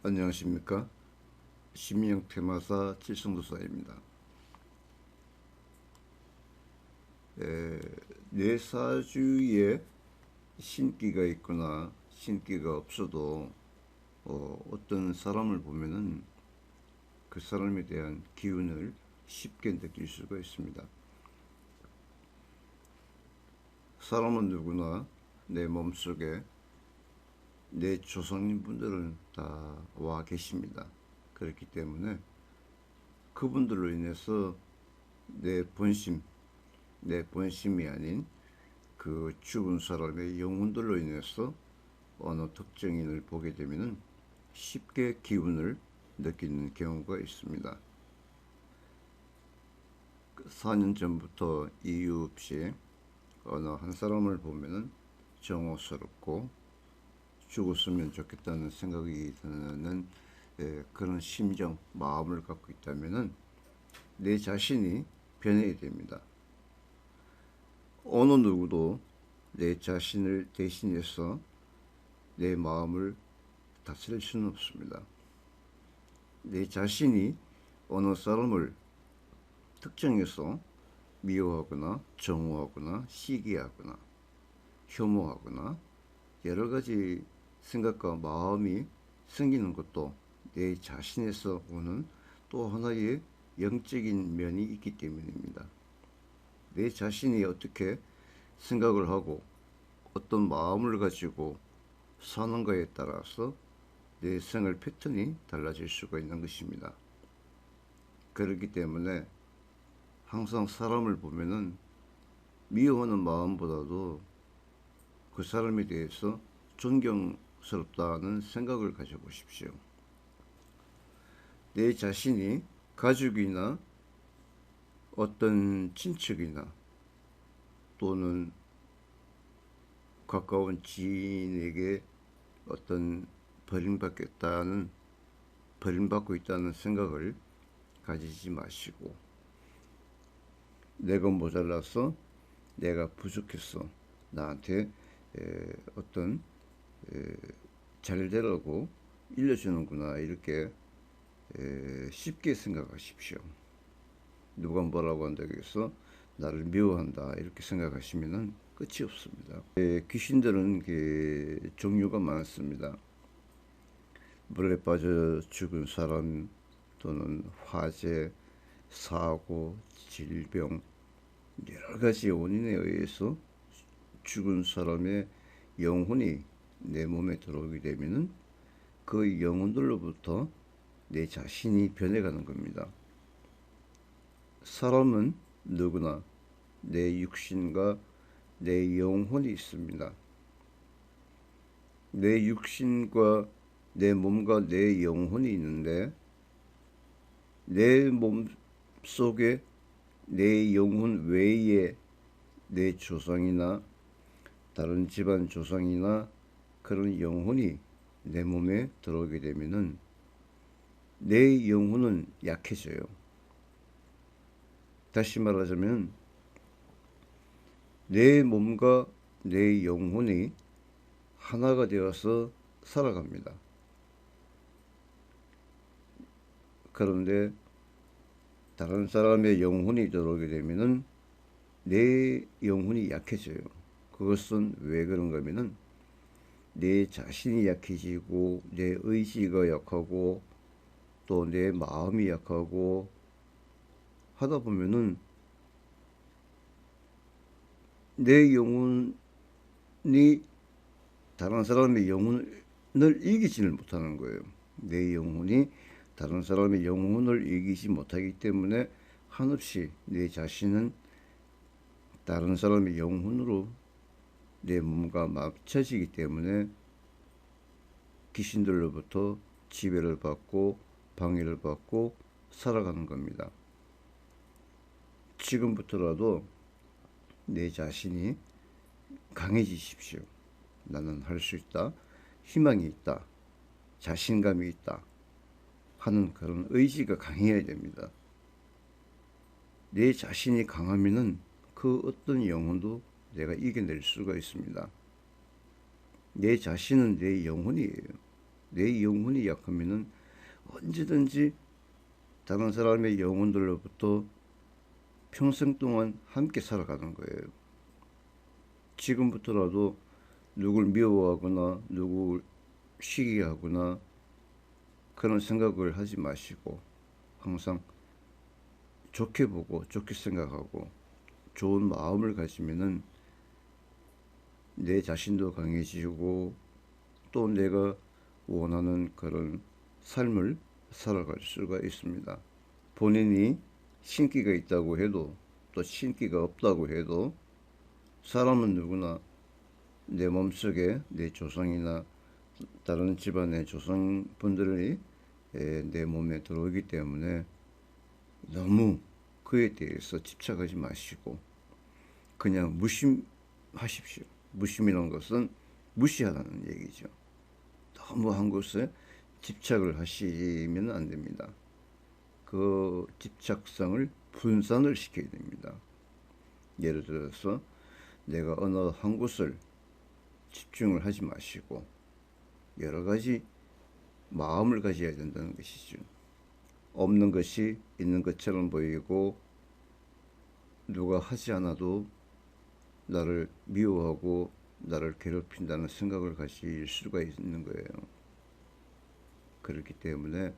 안녕하십니까. 심리학 테마사 칠성도사입니다. 뇌사주에 신기가 있거나 신기가 없어도 어떤 사람을 보면은 그 사람에 대한 기운을 쉽게 느낄 수가 있습니다. 사람은 누구나 내 몸속에 내 조상님 분들은 다 와 계십니다. 그렇기 때문에 그분들로 인해서 내 본심, 내 본심이 아닌 그 죽은 사람의 영혼들로 인해서 어느 특정인을 보게 되면 쉽게 기운을 느끼는 경우가 있습니다. 4년 전부터 이유 없이 어느 한 사람을 보면은 정오스럽고 죽었으면 좋겠다는 생각이 드는 그런 심정, 마음을 갖고 있다면은 내 자신이 변해야 됩니다. 어느 누구도 내 자신을 대신해서 내 마음을 다스릴 수는 없습니다. 내 자신이 어느 사람을 특정해서 미워하거나 정오하거나 시기하거나 혐오하거나 여러 가지 생각과 마음이 생기는 것도 내 자신에서 오는 또 하나의 영적인 면이 있기 때문입니다. 내 자신이 어떻게 생각을 하고 어떤 마음을 가지고 사는가에 따라서 내 생활 패턴이 달라질 수가 있는 것입니다. 그렇기 때문에 항상 사람을 보면은 미워하는 마음보다도 그 사람에 대해서 존경스럽다는 생각을 가져보십시오. 내 자신이 가족이나 어떤 친척이나 또는 가까운 지인에게 어떤 버림받고 있다는 생각을 가지지 마시고, 내가 모자라서, 내가 부족해서 나한테 어떤 잘 되라고 일러주는구나, 이렇게 쉽게 생각하십시오. 누가 뭐라고 한다고 해서 나를 미워한다 이렇게 생각하시면 끝이 없습니다. 귀신들은 종류가 많습니다. 물에 빠져 죽은 사람 또는 화재, 사고, 질병, 여러 가지 원인에 의해서 죽은 사람의 영혼이 내 몸에 들어오게 되면은 그 영혼들로부터 내 자신이 변해가는 겁니다. 사람은 누구나 내 육신과 내 영혼이 있습니다. 내 육신과 내 몸과 내 영혼이 있는데, 내 몸 속에 내 영혼 외에 내 조상이나 다른 집안 조상이나 그런 영혼이 내 몸에 들어오게 되면은 내 영혼은 약해져요. 다시 말하자면 내 몸과 내 영혼이 하나가 되어서 살아갑니다. 그런데 다른 사람의 영혼이 들어오게 되면은 내 영혼이 약해져요. 그것은 왜 그런가 하면은 내 자신이 약해지고 내 의지가 약하고 또 내 마음이 약하고 하다 보면은 내 영혼이 다른 사람의 영혼을 이기지를 못하는 거예요. 내 영혼이 다른 사람의 영혼을 이기지 못하기 때문에 한없이 내 자신은 다른 사람의 영혼으로 내 몸과 맞춰지기 때문에 귀신들로부터 지배를 받고 방해를 받고 살아가는 겁니다. 지금부터라도 내 자신이 강해지십시오. 나는 할 수 있다, 희망이 있다, 자신감이 있다 하는 그런 의지가 강해야 됩니다. 내 자신이 강하면은 그 어떤 영혼도 내가 이겨낼 수가 있습니다. 내 자신은 내 영혼이에요. 내 영혼이 약하면은 언제든지 다른 사람의 영혼들로부터 평생 동안 함께 살아가는 거예요. 지금부터라도 누굴 미워하거나 누굴 시기하거나 그런 생각을 하지 마시고 항상 좋게 보고 좋게 생각하고 좋은 마음을 가지면은 내 자신도 강해지고 또 내가 원하는 그런 삶을 살아갈 수가 있습니다. 본인이 신기가 있다고 해도 또 신기가 없다고 해도 사람은 누구나 내 몸속에 내 조상이나 다른 집안의 조상분들이 내 몸에 들어오기 때문에 너무 그에 대해서 집착하지 마시고 그냥 무심하십시오. 무심이라는 것은 무시하라는 얘기죠. 너무 한 곳에 집착을 하시면 안 됩니다. 그 집착성을 분산을 시켜야 됩니다. 예를 들어서 내가 어느 한 곳을 집중을 하지 마시고 여러 가지 마음을 가져야 된다는 것이죠. 없는 것이 있는 것처럼 보이고 누가 하지 않아도 나를 미워하고 나를 괴롭힌다는 생각을 가질 수가 있는 거예요. 그렇기 때문에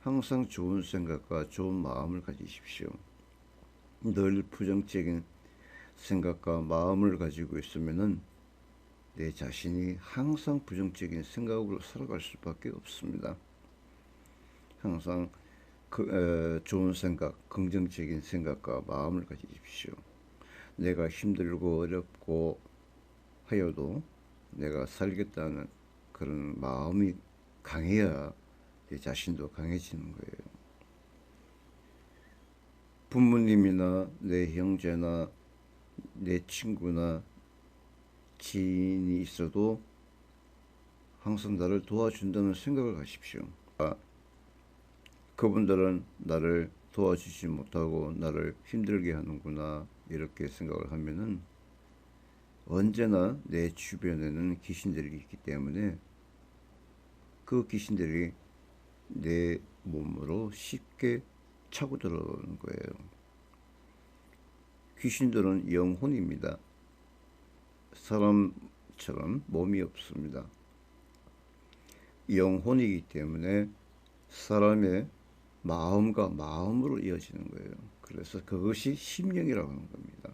항상 좋은 생각과 좋은 마음을 가지십시오. 늘 부정적인 생각과 마음을 가지고 있으면은 내 자신이 항상 부정적인 생각으로 살아갈 수밖에 없습니다. 항상 좋은 생각, 긍정적인 생각과 마음을 가지십시오. 내가 힘들고 어렵고 하여도 내가 살겠다는 그런 마음이 강해야 내 자신도 강해지는 거예요. 부모님이나 내 형제나 내 친구나 지인이 있어도 항상 나를 도와준다는 생각을 하십시오. 그분들은 나를 도와주지 못하고 나를 힘들게 하는구나 이렇게 생각을 하면은 언제나 내 주변에는 귀신들이 있기 때문에 그 귀신들이 내 몸으로 쉽게 차고 들어오는 거예요. 귀신들은 영혼입니다. 사람처럼 몸이 없습니다. 영혼이기 때문에 사람의 마음과 마음으로 이어지는 거예요. 그래서 그것이 심령이라고 하는 겁니다.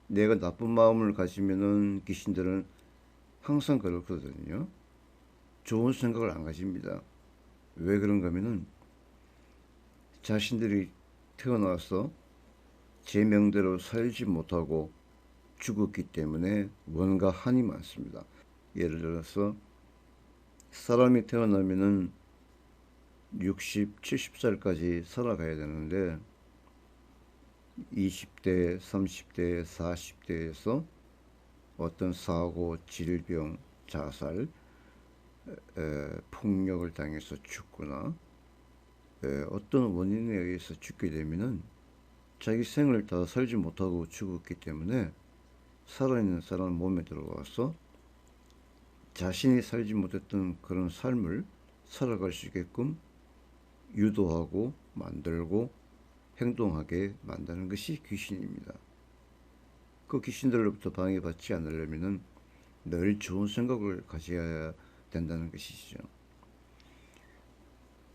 내가 나쁜 마음을 가지면은 귀신들은 항상 그렇거든요. 좋은 생각을 안 가집니다. 왜 그런가 하면은 자신들이 태어나서 제 명대로 살지 못하고 죽었기 때문에 뭔가 한이 많습니다. 예를 들어서 사람이 태어나면은 60, 70살까지 살아가야 되는데 20대, 30대, 40대에서 어떤 사고, 질병, 자살, 폭력을 당해서 죽거나 어떤 원인에 의해서 죽게 되면은 자기 생을 다 살지 못하고 죽었기 때문에 살아있는 사람 몸에 들어와서 자신이 살지 못했던 그런 삶을 살아갈 수 있게끔 유도하고 만들고 행동하게 만드는 것이 귀신입니다. 그 귀신들로부터 방해받지 않으려면 늘 좋은 생각을 가져야 된다는 것이죠.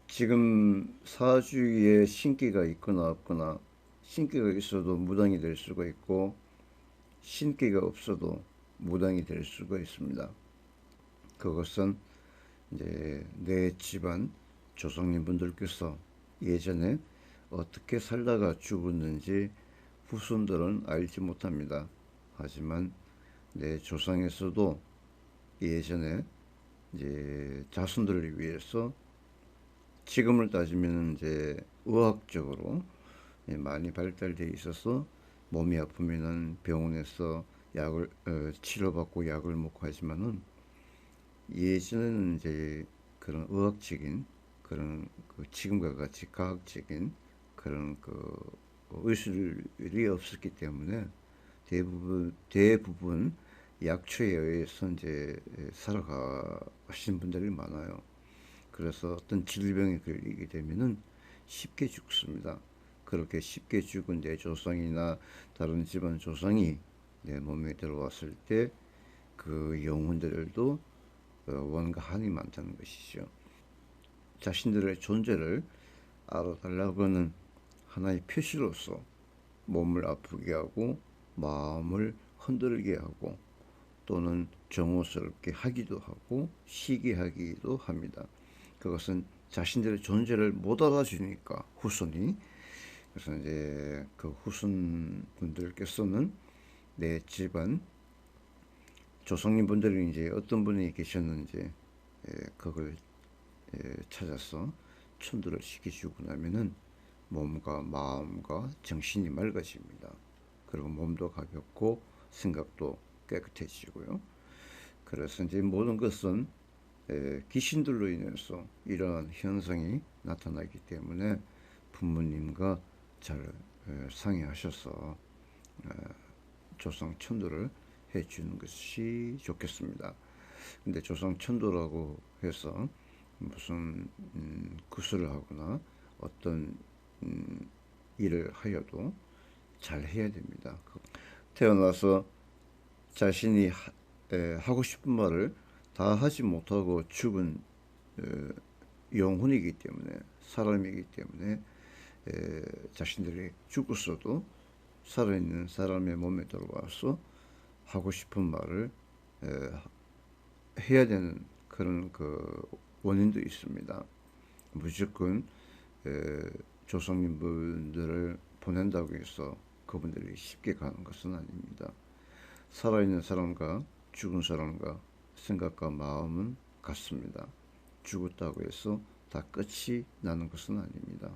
지금 사주에 신기가 있거나 없거나 신기가 있어도 무당이 될 수가 있고 신기가 없어도 무당이 될 수가 있습니다. 그것은 이제 내 집안 조상님 분들께서 예전에 어떻게 살다가 죽었는지 후손들은 알지 못합니다. 하지만 내 조상에서도 예전에 이제 자손들을 위해서 지금을 따지면 이제 의학적으로 많이 발달돼 있어서 몸이 아프면은 병원에서 약을 치료받고 약을 먹고 하지만은 예전에는 이제 그런 의학적인 그런 지금과 같이 과학적인 그런 의술이 없었기 때문에 대부분 약초에 의해서 이제 살아가신 분들이 많아요. 그래서 어떤 질병에 걸리게 되면은 쉽게 죽습니다. 그렇게 쉽게 죽은 내 조상이나 다른 집안 조상이 내 몸에 들어왔을 때 그 영혼들도 원과 한이 많다는 것이죠. 자신들의 존재를 알아달라고 하는 하나의 표시로서 몸을 아프게 하고 마음을 흔들게 하고 또는 정오스럽게 하기도 하고 시기 하기도 합니다. 그것은 자신들의 존재를 못 알아주니까 후손이. 그래서 이제 그 후손 분들께서는 내 집안 조상님 분들이 이제 어떤 분이 계셨는지 그걸 찾아서 천도를 시켜주고 나면은 몸과 마음과 정신이 맑아집니다. 그리고 몸도 가볍고 생각도 깨끗해지고요. 그래서 이제 모든 것은 귀신들로 인해서 이러한 현상이 나타나기 때문에 부모님과 잘 상의하셔서 조상 천도를 해주는 것이 좋겠습니다. 근데 조상 천도라고 해서 무슨 구슬을 하거나 어떤 일을 하여도 잘 해야 됩니다. 태어나서 자신이 하고 싶은 말을 다 하지 못하고 죽은 영혼이기 때문에 사람이기 때문에 자신들이 죽었어도 살아있는 사람의 몸에 들어와서 하고 싶은 말을 해야 되는 그런 그 원인도 있습니다. 무조건 조상님분들을 보낸다고 해서 그분들이 쉽게 가는 것은 아닙니다. 살아있는 사람과 죽은 사람과 생각과 마음은 같습니다. 죽었다고 해서 다 끝이 나는 것은 아닙니다.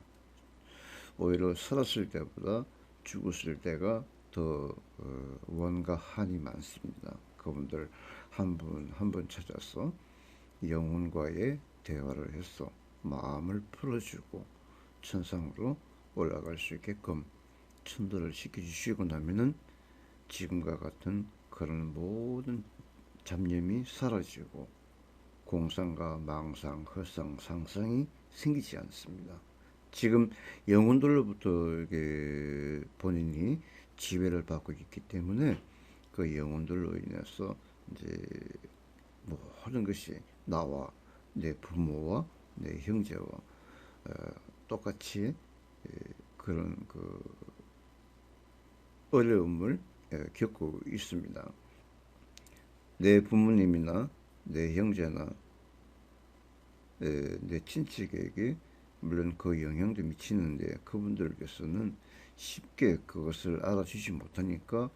오히려 살았을 때보다 죽었을 때가 더 원과 한이 많습니다. 그분들 한 분 한 분 찾아서 영혼과의 대화를 해서 마음을 풀어주고 천상으로 올라갈 수 있게끔 천도를 시켜주시고 나면은 지금과 같은 그런 모든 잡념이 사라지고 공상과 망상, 헛상, 상상이 생기지 않습니다. 지금 영혼들로부터 이게 본인이 지배를 받고 있기 때문에 그 영혼들로 인해서 이제 모든 것이 나와 내 부모와 내 형제와 똑같이 그런 그 어려움을 겪고 있습니다. 내 부모님이나 내 형제나 내 친척에게 물론 그 영향도 미치는데 그분들께서는 쉽게 그것을 알아주지 못하니까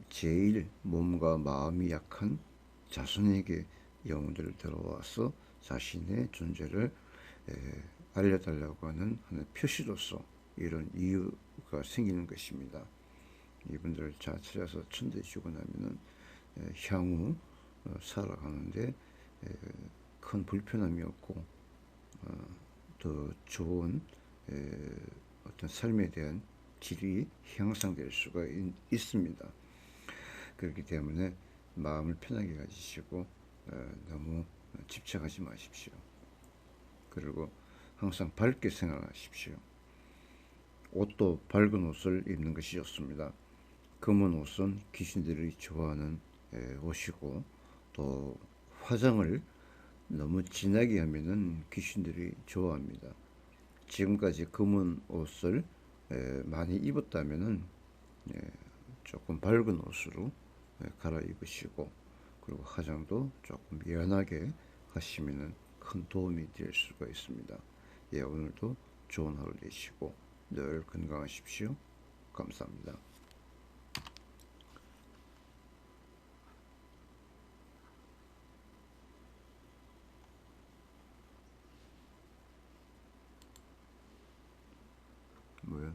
제일 몸과 마음이 약한 자손에게 영혼들을 들어와서 자신의 존재를 알려달라고 하는 표시로서 이런 이유가 생기는 것입니다. 이분들을 잘 찾아서 천도해 주고 나면은 향후 살아가는데 큰 불편함이 없고 더 좋은 어떤 삶에 대한 질이 향상될 수가 있습니다. 그렇기 때문에 마음을 편하게 가지시고 너무 집착하지 마십시오. 그리고 항상 밝게 생각하십시오. 옷도 밝은 옷을 입는 것이 좋습니다. 검은 옷은 귀신들이 좋아하는 옷이고 또 화장을 너무 진하게 하면은 귀신들이 좋아합니다. 지금까지 검은 옷을 많이 입었다면은 조금 밝은 옷으로 갈아입으시고 그리고 화장도 조금 연하게 하시면은 큰 도움이 될 수가 있습니다. 예, 오늘도 좋은 하루 되시고 늘 건강하십시오. 감사합니다. 뭐야?